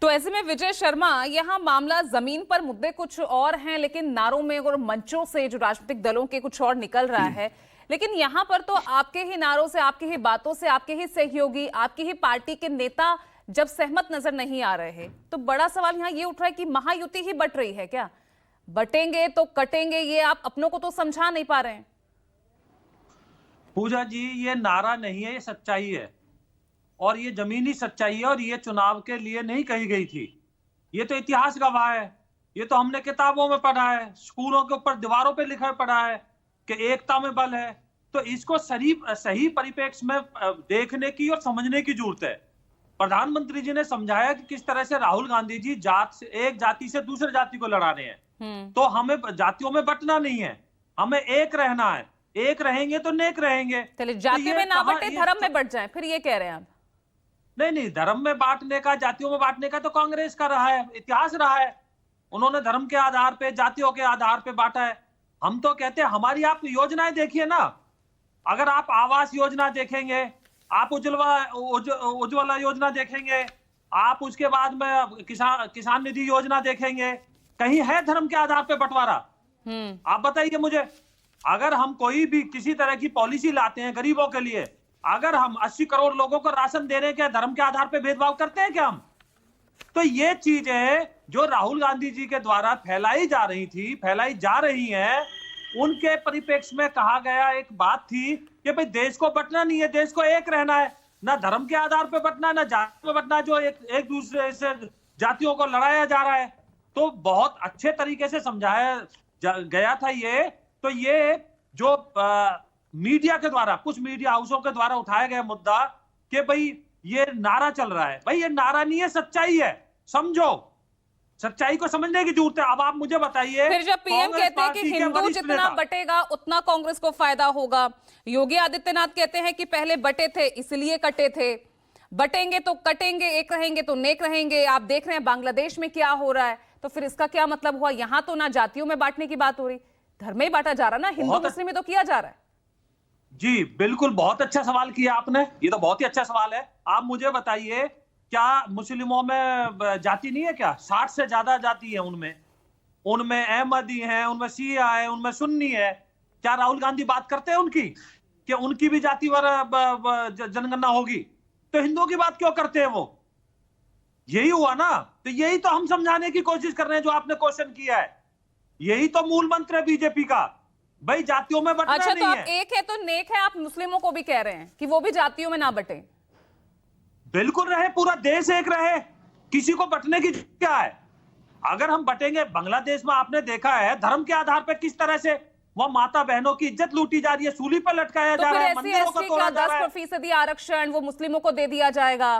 तो ऐसे में विजय शर्मा, यहाँ मामला जमीन पर मुद्दे कुछ और हैं, लेकिन नारों में और मंचों से जो राजनीतिक दलों के कुछ और निकल रहा है। लेकिन यहाँ पर तो आपके ही नारों से, आपकी ही बातों से, आपके ही सहयोगी, आपकी ही पार्टी के नेता जब सहमत नजर नहीं आ रहे हैं, तो बड़ा सवाल यहाँ ये उठ रहा है कि महायुति ही बट रही है क्या? बटेंगे तो कटेंगे, ये आप अपनों को तो समझा नहीं पा रहे हैं। पूजा जी, ये नारा नहीं है, ये सच्चाई है, और ये जमीनी सच्चाई है, और ये चुनाव के लिए नहीं कही गई थी। ये तो इतिहास गवाह है, ये तो हमने किताबों में पढ़ा है, स्कूलों के ऊपर दीवारों पे लिखा पढ़ा है कि एकता में बल है। तो इसको सही परिप्रेक्ष्य में देखने की और समझने की जरूरत है। प्रधानमंत्री जी ने समझाया कि किस तरह से राहुल गांधी जी एक जाति से दूसरे जाति को लड़ा रहे हैं। तो हमें जातियों में बंटना नहीं है, हमें एक रहना है। एक रहेंगे तो नेक रहेंगे। चलिए, जाति में ना बटे, धर्म में बट जाए, फिर ये कह रहे हैं आप? नहीं, धर्म में बांटने का, जातियों में बांटने का तो कांग्रेस का रहा है, इतिहास रहा है। उन्होंने धर्म के आधार पे, जातियों के आधार पे बांटा है। हम तो कहते हैं, हमारी आप योजनाएं देखिए ना। अगर आप आवास योजना देखेंगे, आप उज्ज्वला योजना देखेंगे, आप उसके बाद में किसान निधि योजना देखेंगे, कहीं है धर्म के आधार पे बंटवारा? आप बताइए मुझे। अगर हम कोई भी किसी तरह की पॉलिसी लाते हैं गरीबों के लिए, अगर हम 80 करोड़ लोगों को राशन दे रहे हैं, क्या धर्म के आधार पे भेदभाव करते हैं क्या हम? तो ये चीजें जो राहुल गांधी जी के द्वारा फैलाई जा रही हैं, उनके परिप्रेक्ष्य में कहा गया एक बात थी कि भाई देश को बंटना नहीं है, देश को एक रहना है, ना धर्म के आधार पे बंटना, ना जाति में बंटना, जो एक दूसरे से जातियों को लड़ाया जा रहा है। तो बहुत अच्छे तरीके से समझाया गया था ये। तो ये जो मीडिया के द्वारा, कुछ मीडिया हाउसों के द्वारा उठाया गया मुद्दा कि भाई ये नारा चल रहा है, भाई ये नारा नहीं है, सच्चाई है। समझो, सच्चाई को समझने की जरूरत है। अब आप मुझे बताइए, फिर जब पीएम कहते हैं कि हिंदू जितना बटेगा उतना कांग्रेस को फायदा होगा, योगी आदित्यनाथ कहते हैं कि पहले बटे थे इसलिए कटे थे, बटेंगे तो कटेंगे, एक रहेंगे तो नेक रहेंगे। आप देख रहे हैं बांग्लादेश में क्या हो रहा है, तो फिर इसका क्या मतलब हुआ? यहां तो ना जातियों में बांटने की बात हो रही, धर्म में ही बांटा जा रहा ना, हिंदू मुस्लिम में तो किया जा रहा है। जी बिल्कुल, बहुत अच्छा सवाल किया आपने, ये तो बहुत ही अच्छा सवाल है। आप मुझे बताइए, क्या मुस्लिमों में जाति नहीं है क्या? 60 से ज्यादा जाति है उनमें अहमदी है, उनमें शिया है, उनमें सुन्नी है। क्या राहुल गांधी बात करते हैं उनकी कि उनकी भी जाति जनगणना होगी? तो हिंदुओं की बात क्यों करते हैं वो? यही हुआ ना। तो यही तो हम समझाने की कोशिश कर रहे हैं, जो आपने क्वेश्चन किया है। यही तो मूल मंत्र है बीजेपी का, भाई जातियों में बंटना अच्छा, नहीं तो है। आप एक है तो नेक है, आप मुस्लिमों को भी कह रहे हैं कि वो भी जातियों में ना बटे? बिल्कुल रहे, पूरा देश एक रहे, किसी को बंटने की क्या है? अगर हम बटेंगे, बांग्लादेश में आपने देखा है धर्म के आधार पर किस तरह से वो माता बहनों की इज्जत लूटी जा रही है, सूली पर लटकाया जा रहा है, मंदिरों को तोड़ा जा रहा है। 10% आरक्षण वो मुस्लिमों को दे दिया जाएगा,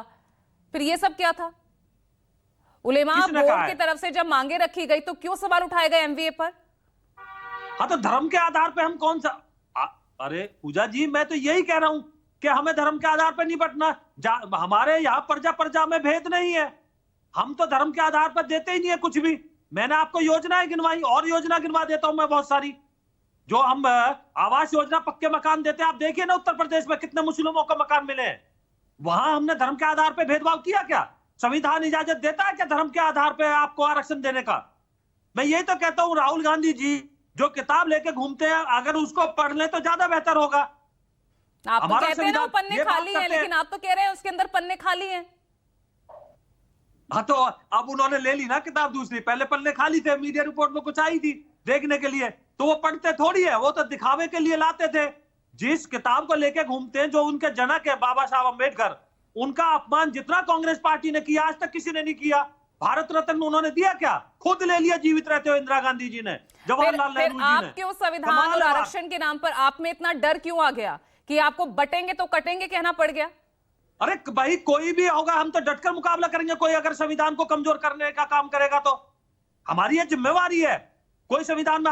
फिर ये सब क्या था? उलेमा बोर्ड की तरफ से जब मांगे रखी गई तो क्यों सवाल उठाए गए एमवीए पर? हाँ, तो धर्म के आधार पे हम कौन सा अरे पूजा जी, मैं तो यही कह रहा हूं कि हमें धर्म के आधार पे नहीं बंटना। हमारे यहाँ प्रजा में भेद नहीं है, हम तो धर्म के आधार पर देते ही नहीं है कुछ भी। मैंने आपको योजनाएं गिनवाई, और योजना गिनवा देता हूं मैं बहुत सारी। जो हम आवास योजना, पक्के मकान देते हैं, आप देखिए ना उत्तर प्रदेश में कितने मुस्लिमों को मकान मिले हैं। वहां हमने धर्म के आधार पर भेदभाव किया क्या? संविधान इजाजत देता है क्या धर्म के आधार पर आपको आरक्षण देने का? मैं यही तो कहता हूं, राहुल गांधी जी जो किताब लेके घूमते हैं, अगर उसको पढ़ ले तो ज्यादा बेहतर होगा। आप तो कहते हैं ना वो पन्ने खाली हैं, लेकिन आप तो कह रहे हैं उसके अंदर पन्ने खाली हैं। हाँ, तो अब उन्होंने ले ली ना किताब दूसरी, पहले पन्ने खाली थे, मीडिया रिपोर्ट में कुछ आई थी देखने के लिए, तो वो पढ़ते थोड़ी है, वो तो दिखावे के लिए लाते थे। जिस किताब को लेके घूमते हैं, जो उनके जनक है बाबा साहब अम्बेडकर, उनका अपमान जितना कांग्रेस पार्टी ने किया आज तक किसी ने नहीं किया। भारत रत्न उन्होंने दिया क्या? खुद ले लिया जीवित रहते हो इंदिरा गांधी जी ने, जवाहरलाल नेहरू जी ने। आप क्यों संविधान और आरक्षण के नाम पर आप में इतना डर क्यों आ गया कि आपको बटेंगे तो कटेंगे कहना पड़ गया? अरे भाई, कोई भी होगा, हम तो डटकर मुकाबला करेंगे। कोई अगर संविधान को कमजोर करने का काम करेगा तो हमारी ये जिम्मेवारी है। कोई संविधान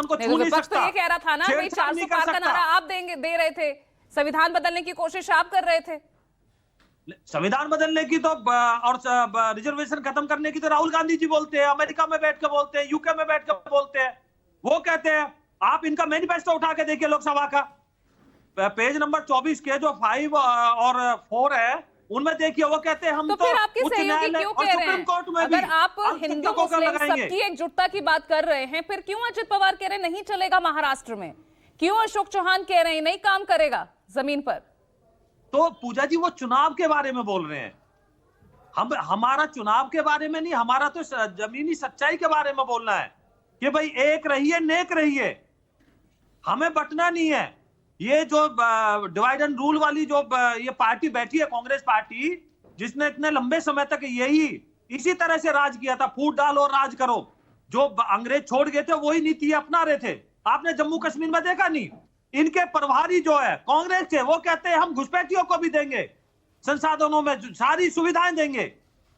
को छू नहीं सकता। तो ये कह रहा था ना भाई, 400 पार का नारा आप दे रहे थे, संविधान बदलने की कोशिश आप कर रहे थे। संविधान बदलने की तो और रिजर्वेशन खत्म करने की तो राहुल गांधी जी बोलते हैं, अमेरिका में बैठ कर बोलते हैं, यूके में बैठ कर बोलते हैं। वो कहते हैं, आप इनका मैनिफेस्टो उठा के देखिए लोकसभा का, पेज नंबर 24 के जो 5 और 4 है, उनमें देखिए वो कहते हैं हम तो फिर आपके उच्च सहयोगी न्यायालय क्यों और कह रहे सुप्रीम कोर्ट में हैं? भी अगर आप हिंदू अल्पसंख्यकों को मुस्लिम लगाएंगे। सबकी एकजुटता की बात कर रहे हैं, फिर क्यों अजित पवार कह रहे हैं नहीं चलेगा महाराष्ट्र में? क्यों अशोक चौहान कह रहे हैं नहीं काम करेगा जमीन पर? तो पूजा जी वो चुनाव के बारे में बोल रहे हैं, हमारा चुनाव के बारे में नहीं, हमारा तो जमीनी सच्चाई के बारे में बोलना है कि भाई एक रहिए नेक रहिए, हमें बंटना नहीं है। ये जो डिवाइड एंड रूल वाली जो ये पार्टी बैठी है कांग्रेस पार्टी, जिसने इतने लंबे समय तक इसी तरह से राज किया था, फूट डालो और राज करो, जो अंग्रेज छोड़ गए थे वही नीति अपना रहे थे। आपने जम्मू कश्मीर में देखा नहीं, इनके प्रभारी जो है कांग्रेस के, वो कहते हैं हम घुसपैठियों को भी देंगे संसाधनों में सारी सुविधाएं देंगे।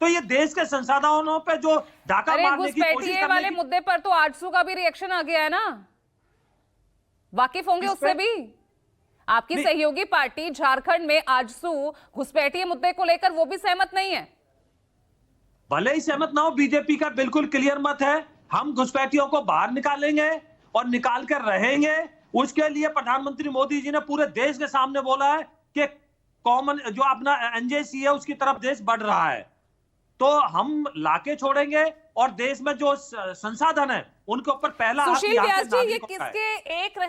तो ये देश के संसाधनों पे जो डाका अरे मारने की कोशिश घुसपैठिए वाले मुद्दे पर तो आजसू का भी रिएक्शन आ गया है ना, वाकिफ होंगे उससे भी? आपकी सहयोगी पार्टी झारखंड में आजसू घुसपैठिए मुद्दे को लेकर वो भी सहमत नहीं है। भले ही सहमत ना हो, बीजेपी का बिल्कुल क्लियर मत है, हम घुसपैठियों को बाहर निकालेंगे और निकाल कर रहेंगे। उसके लिए प्रधानमंत्री मोदी जी ने पूरे देश के सामने बोला है कि कॉमन जो अपना एनजेसी है उसकी तरफ देश बढ़ रहा है, तो हम लाके छोड़ेंगे और देश में जो संसाधन है उनके ऊपर पहला हक सुशील यहाँ के व्यास जी, ये नागरिकों का है। किसके एक